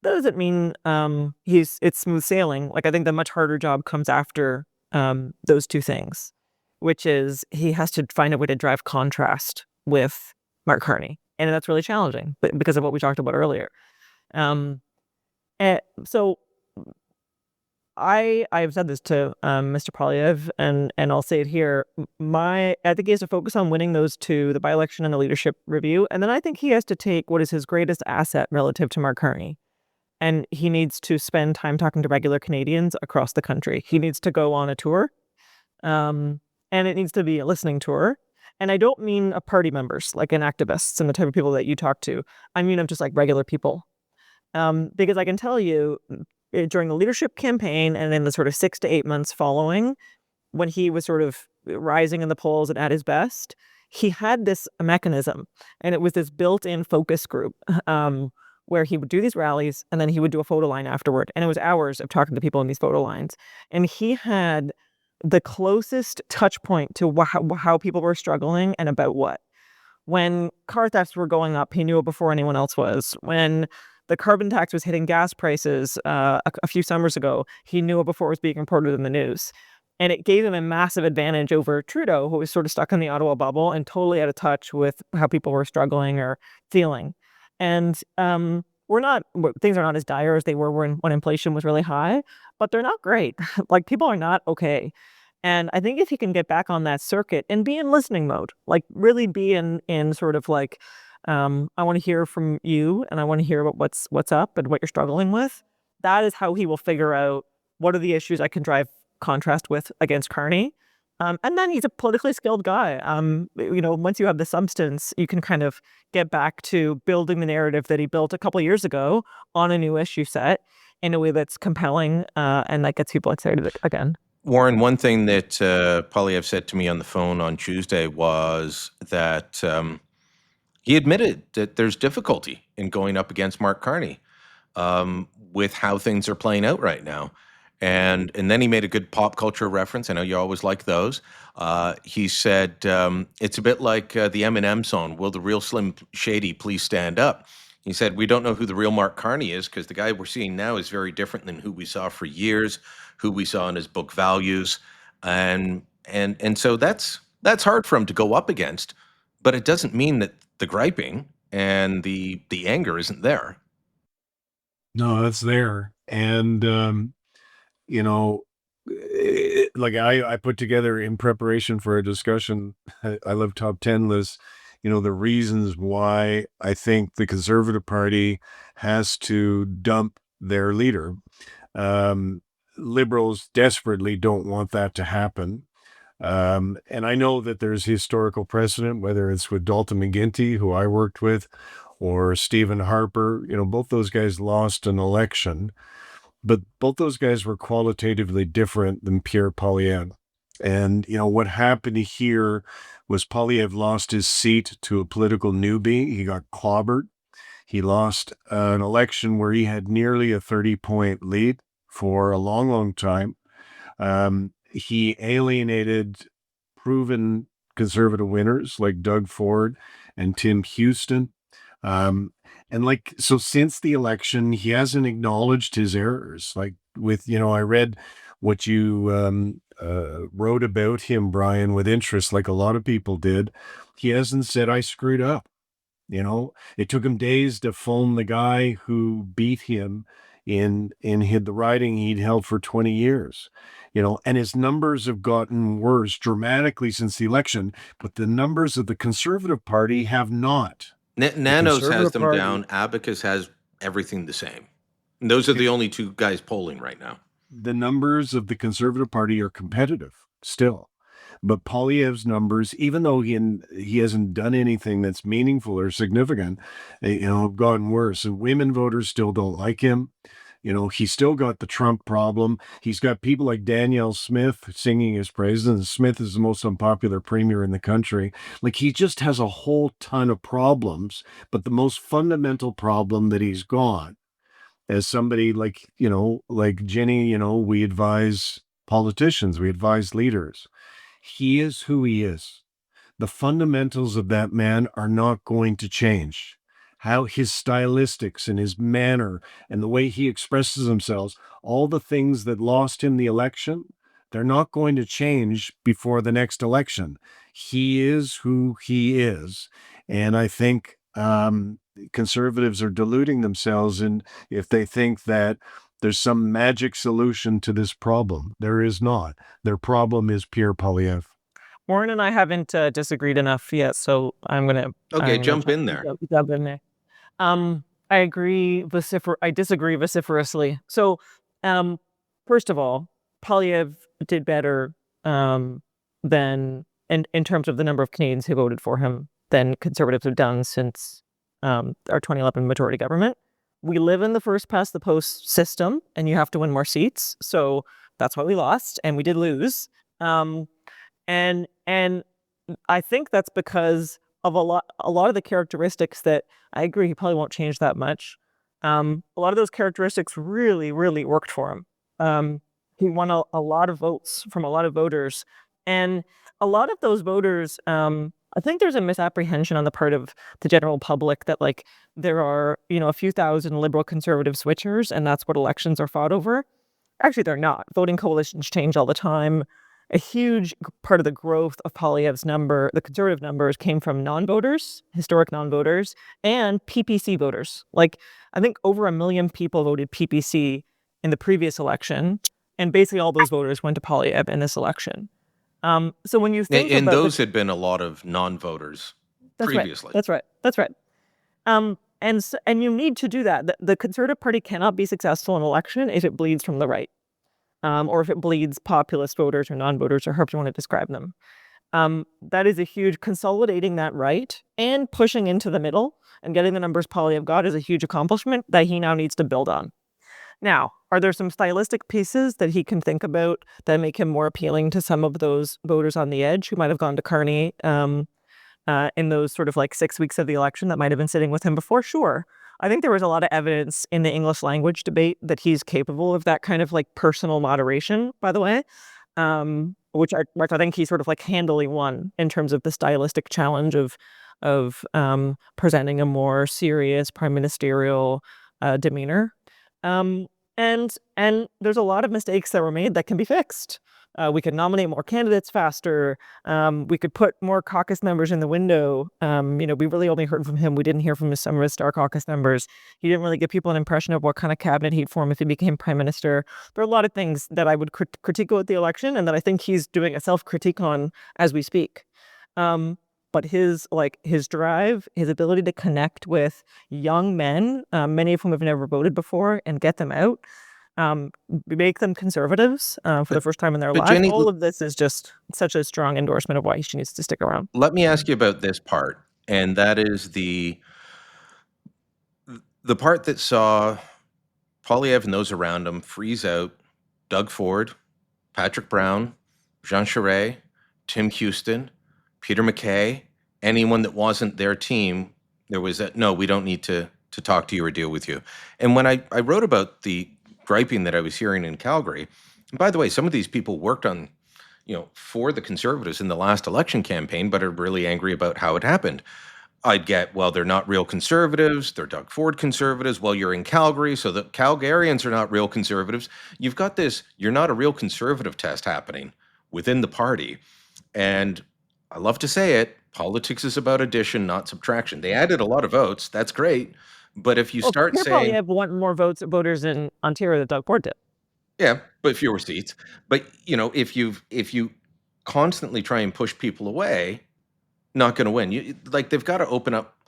That doesn't mean it's smooth sailing. I think the much harder job comes after those two things, which is he has to find a way to drive contrast with Mark Carney. And that's really challenging because of what we talked about earlier. So I've said this to Mr. Poilievre, and I'll say it here. I think he has to focus on winning those two, the by-election and the leadership review, and then I think he has to take what is his greatest asset relative to Mark Carney, and he needs to spend time talking to regular Canadians across the country. He needs to go on a tour, and it needs to be a listening tour. And I don't mean party members, like an activists and the type of people that you talk to. I mean of just like regular people. Because I can tell you, during the leadership campaign and in the sort of 6 to 8 months following, when he was sort of rising in the polls and at his best, he had this mechanism, and it was this built-in focus group where he would do these rallies and then he would do a photo line afterward. And it was hours of talking to people in these photo lines. And he had the closest touch point to how people were struggling and about what. When car thefts were going up, he knew it before anyone else was. When the carbon tax was hitting gas prices a few summers ago, he knew it before it was being reported in the news. And it gave him a massive advantage over Trudeau, who was sort of stuck in the Ottawa bubble and totally out of touch with how people were struggling or feeling. And things are not as dire as they were when inflation was really high, but they're not great. Like, people are not okay. And I think if he can get back on that circuit and be in listening mode, like really be in sort of like, I want to hear from you and I want to hear about what's up and what you're struggling with. That is how he will figure out what are the issues I can drive contrast with against Carney. And then he's a politically skilled guy. Once you have the substance, you can kind of get back to building the narrative that he built a couple of years ago on a new issue set in a way that's compelling and that gets people excited again. Warren, one thing that Poilievre said to me on the phone on Tuesday was that he admitted that there's difficulty in going up against Mark Carney with how things are playing out right now. And then he made a good pop culture reference. I know you always like those. He said, it's a bit like the Eminem song, "Will the real Slim Shady please stand up?" He said, we don't know who the real Mark Carney is because the guy we're seeing now is very different than who we saw for years, who we saw in his book Values. And so that's hard for him to go up against, but it doesn't mean that the griping and the anger isn't there. No, that's there. And, like I put together in preparation for a discussion, I love top 10 lists, the reasons why I think the Conservative Party has to dump their leader. Liberals desperately don't want that to happen. And I know that there's historical precedent, whether it's with Dalton McGuinty, who I worked with, or Stephen Harper. Both those guys lost an election, but both those guys were qualitatively different than Pierre Poilievre. And, what happened here was Poilievre lost his seat to a political newbie. He got clobbered. He lost an election where he had nearly a 30-point lead for a long, long time. He alienated proven Conservative winners like Doug Ford and Tim Houston. So since the election, he hasn't acknowledged his errors. Like I read what you wrote about him, Brian, with interest, like a lot of people did. He hasn't said, I screwed up. It took him days to phone the guy who beat him in the riding he'd held for 20 years, and his numbers have gotten worse dramatically since the election, but the numbers of the Conservative Party have not. Nanos has them down. Abacus has everything the same. And those are the only two guys polling right now. The numbers of the Conservative Party are competitive still. But Poilievre's numbers, even though he hasn't done anything that's meaningful or significant, have gotten worse. And women voters still don't like him. He's still got the Trump problem. He's got people like Danielle Smith singing his praises, and Smith is the most unpopular premier in the country. Like, he just has a whole ton of problems. But the most fundamental problem that he's got, as somebody like Ginny, we advise politicians, we advise leaders. He is who he is. The fundamentals of that man are not going to change. How his stylistics and his manner and the way he expresses himself, all the things that lost him the election, they're not going to change before the next election. He is who he is. And I think Conservatives are deluding themselves if they think that there's some magic solution to this problem. There is not. Their problem is Pierre Poilievre. Warren and I haven't disagreed enough yet, so Okay, jump in there. Jump in there. I disagree vociferously. So, first of all, Poilievre did better than in terms of the number of Canadians who voted for him than Conservatives have done since our 2011 majority government. We live in the first past the post system, and you have to win more seats. So that's why we lost, and we did lose. And I think that's because of a lot of the characteristics that I agree he probably won't change that much. A lot of those characteristics really, really worked for him. He won a lot of votes from a lot of voters, and a lot of those voters, I think there's a misapprehension on the part of the general public that like there are, a few thousand liberal conservative switchers and that's what elections are fought over. Actually, they're not. Voting coalitions change all the time. A huge part of the growth of Poilievre's the conservative numbers, came from non-voters, historic non-voters, and PPC voters. Like, I think over 1 million people voted PPC in the previous election, and basically all those voters went to Poilievre in this election. So when you think And about those had been a lot of non-voters previously. That's right. And you need to do that. The Conservative Party cannot be successful in an election if it bleeds from the right, or if it bleeds populist voters or non-voters, or however you want to describe them. That is a huge consolidating that right and pushing into the middle and getting the numbers Poilievre got is a huge accomplishment that he now needs to build on. Now, are there some stylistic pieces that he can think about that make him more appealing to some of those voters on the edge who might have gone to Carney in those sort of like 6 weeks of the election that might have been sitting with him before? Sure. I think there was a lot of evidence in the English language debate that he's capable of that kind of like personal moderation, by the way, which I think he sort of like handily won in terms of the stylistic challenge of presenting a more serious prime ministerial demeanor. And there's a lot of mistakes that were made that can be fixed. We could nominate more candidates faster. We could put more caucus members in the window. We really only heard from him. We didn't hear from some of his star caucus members. He didn't really give people an impression of what kind of cabinet he'd form if he became prime minister. There are a lot of things that I would critique about the election and that I think he's doing a self-critique on as we speak. But his drive, his ability to connect with young men, many of whom have never voted before, and get them out, make them conservatives for the first time in their lives. Jenny, all of this is just such a strong endorsement of why she needs to stick around. let me ask you about this part, and that is the part that saw Poilievre and those around him freeze out Doug Ford, Patrick Brown, Jean Charest, Tim Houston, Peter MacKay, anyone that wasn't their team. There was no, we don't need to talk to you or deal with you. And when I wrote about the griping that I was hearing in Calgary, and by the way, some of these people worked on, for the Conservatives in the last election campaign, but are really angry about how it happened. I'd get, well, they're not real conservatives. They're Doug Ford conservatives. Well, you're in Calgary, so the Calgarians are not real conservatives. You've got this, you're not a real conservative test happening within the party. And I love to say it, politics is about addition, not subtraction. They added a lot of votes. That's great. But if you start Pierre saying... Poilievre won more voters in Ontario than Doug Ford did. Yeah, but fewer seats. But, if you constantly try and push people away, not going to win. They've got to open up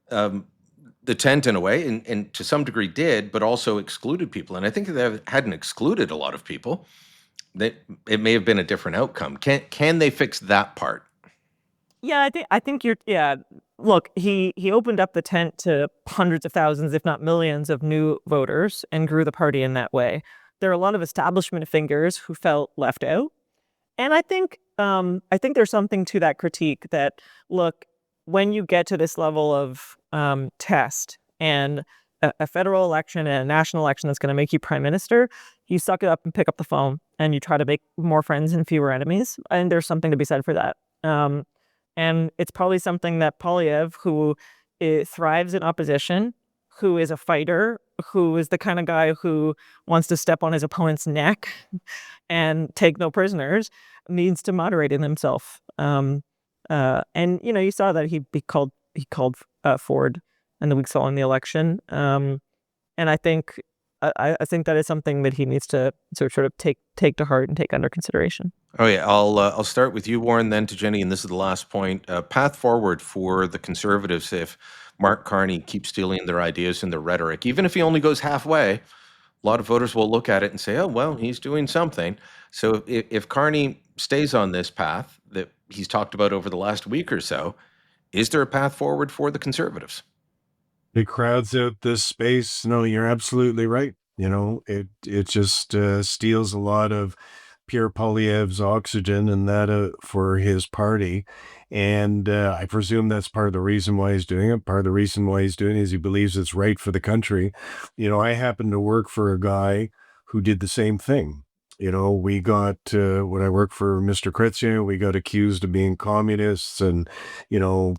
the tent in a way, and to some degree did, but also excluded people. And I think if they hadn't excluded a lot of people, that it may have been a different outcome. Can they fix that part? Yeah, I think you're. Yeah, look, he opened up the tent to hundreds of thousands, if not millions, of new voters and grew the party in that way. There are a lot of establishment figures who felt left out, and I think there's something to that critique that, look, when you get to this level of test and a federal election and a national election that's going to make you prime minister, you suck it up and pick up the phone and you try to make more friends and fewer enemies. And there's something to be said for that. And it's probably something that Poilievre, who thrives in opposition, who is a fighter, who is the kind of guy who wants to step on his opponent's neck and take no prisoners, needs to moderate in himself. And you saw that he called Ford in the weeks following the election. And I think that is something that he needs to sort of take to heart and take under consideration. Oh yeah, I'll start with you, Warren, then to Jenny, and this is the last point. Path forward for the Conservatives if Mark Carney keeps stealing their ideas and their rhetoric. Even if he only goes halfway, a lot of voters will look at it and say, oh, well, he's doing something. So if Carney stays on this path that he's talked about over the last week or so, is there a path forward for the Conservatives? It crowds out this space. No, you're absolutely right. It just steals a lot of Pierre Poilievre's oxygen and that for his party. And I presume that's part of the reason why he's doing it. Part of the reason why he's doing it is he believes it's right for the country. I happen to work for a guy who did the same thing. We got, when I worked for Mr. Chrétien, we got accused of being communists and,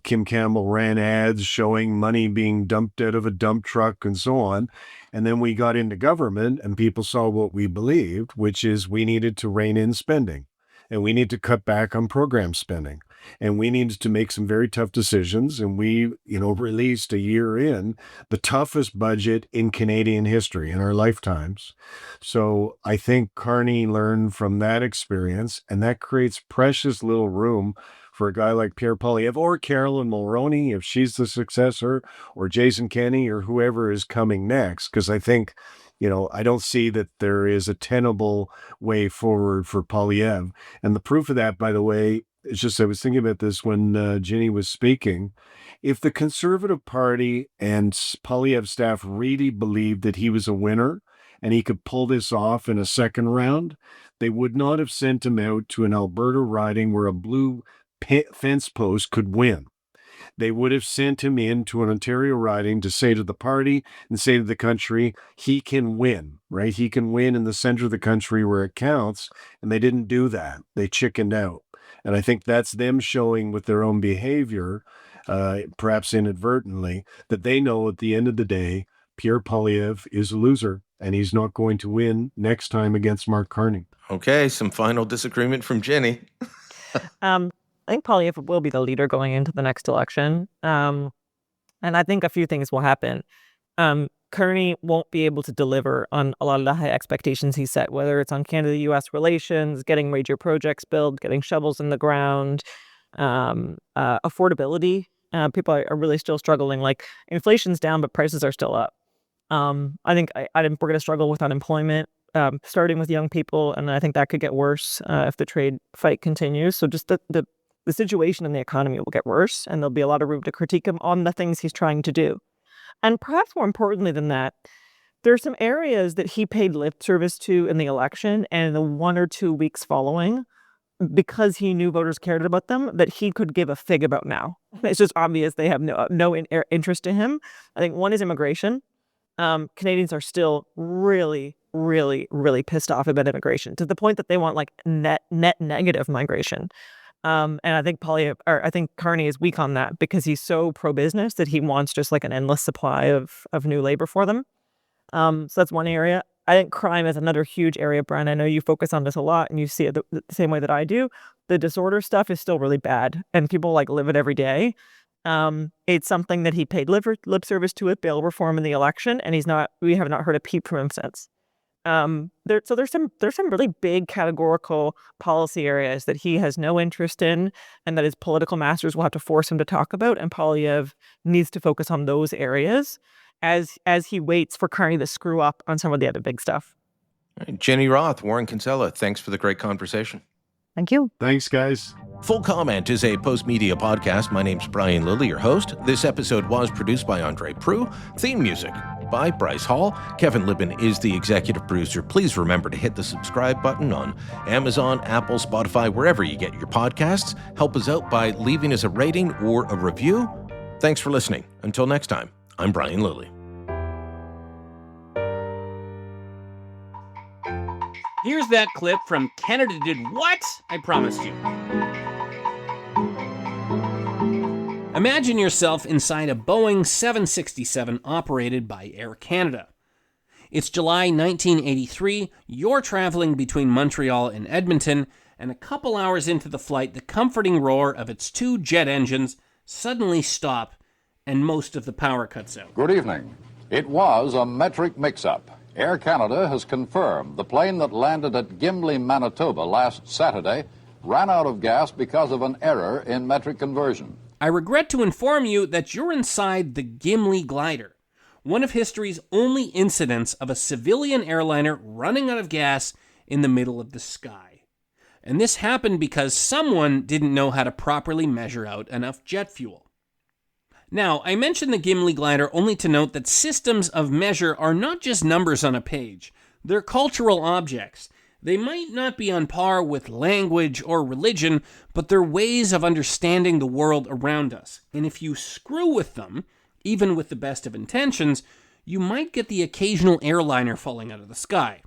Kim Campbell ran ads showing money being dumped out of a dump truck and so on. And then we got into government and people saw what we believed, which is we needed to rein in spending and we need to cut back on program spending. And we needed to make some very tough decisions. And we, released a year in the toughest budget in Canadian history in our lifetimes. So I think Carney learned from that experience, and that creates precious little room for a guy like Pierre Poilievre or Carolyn Mulroney, if she's the successor, or Jason Kenney or whoever is coming next. Because I think, I don't see that there is a tenable way forward for Poilievre. And the proof of that, by the way, it's just I was thinking about this when Ginny was speaking. If the Conservative Party and Poilievre's staff really believed that he was a winner and he could pull this off in a second round, they would not have sent him out to an Alberta riding where a blue fence post could win. They would have sent him into an Ontario riding to say to the party and say to the country, he can win, right? He can win in the center of the country where it counts. And they didn't do that. They chickened out. And I think that's them showing with their own behavior, perhaps inadvertently, that they know at the end of the day, Pierre Poilievre is a loser and he's not going to win next time against Mark Carney. Okay, some final disagreement from Ginny. I think Poilievre will be the leader going into the next election. And I think a few things will happen. Carney won't be able to deliver on a lot of the high expectations he set, whether it's on Canada-U.S. relations, getting major projects built, getting shovels in the ground, affordability. People are really still struggling. Like, inflation's down, but prices are still up. I think we're going to struggle with unemployment, starting with young people, and I think that could get worse if the trade fight continues. So just the situation in the economy will get worse, and there'll be a lot of room to critique him on the things he's trying to do. And perhaps more importantly than that, there are some areas that he paid lip service to in the election and in the 1 or 2 weeks following, because he knew voters cared about them, that he could give a fig about now. It's just obvious they have no interest in him. I think one is immigration. Canadians are still really, really, really pissed off about immigration, to the point that they want like net negative migration. And I think Carney is weak on that because he's so pro-business that he wants just like an endless supply of new labor for them. So that's one area. I think crime is another huge area, Brian. I know you focus on this a lot and you see it the same way that I do. The disorder stuff is still really bad and people like live it every day. It's something that he paid lip service to at bail reform in the election, and we have not heard a peep from him since. There's some really big categorical policy areas that he has no interest in and that his political masters will have to force him to talk about, and Poilievre needs to focus on those areas as he waits for Carney to screw up on some of the other big stuff. Ginny Roth, Warren Kinsella, thanks for the great conversation. Thank you. Thanks, guys. Full Comment is a post-media podcast. My name's Brian Lilly, your host. This episode was produced by Andre Prue. Theme music by Bryce Hall. Kevin Libben is the executive producer. Please remember to hit the subscribe button on Amazon, Apple, Spotify, wherever you get your podcasts. Help us out by leaving us a rating or a review. Thanks for listening. Until next time, I'm Brian Lilly. Here's that clip from Canada Did What? I promised you. Imagine yourself inside a Boeing 767 operated by Air Canada. It's July 1983, you're traveling between Montreal and Edmonton, and a couple hours into the flight, the comforting roar of its two jet engines suddenly stop, and most of the power cuts out. Good evening. It was a metric mix-up. Air Canada has confirmed the plane that landed at Gimli, Manitoba last Saturday ran out of gas because of an error in metric conversion. I regret to inform you that you're inside the Gimli glider, one of history's only incidents of a civilian airliner running out of gas in the middle of the sky. And this happened because someone didn't know how to properly measure out enough jet fuel. Now, I mentioned the Gimli glider only to note that systems of measure are not just numbers on a page. They're cultural objects. They might not be on par with language or religion, but they're ways of understanding the world around us. And if you screw with them, even with the best of intentions, you might get the occasional airliner falling out of the sky.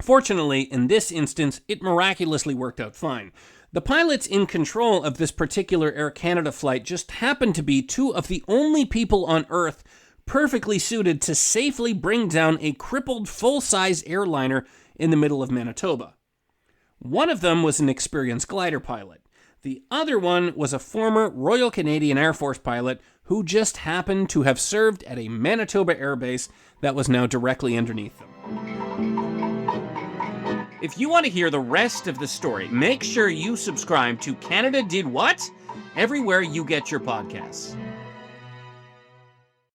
Fortunately, in this instance, it miraculously worked out fine. The pilots in control of this particular Air Canada flight just happened to be two of the only people on Earth perfectly suited to safely bring down a crippled full-size airliner in the middle of Manitoba. One of them was an experienced glider pilot. The other one was a former Royal Canadian Air Force pilot who just happened to have served at a Manitoba airbase that was now directly underneath them. If you want to hear the rest of the story, make sure you subscribe to Canada Did What everywhere you get your podcasts.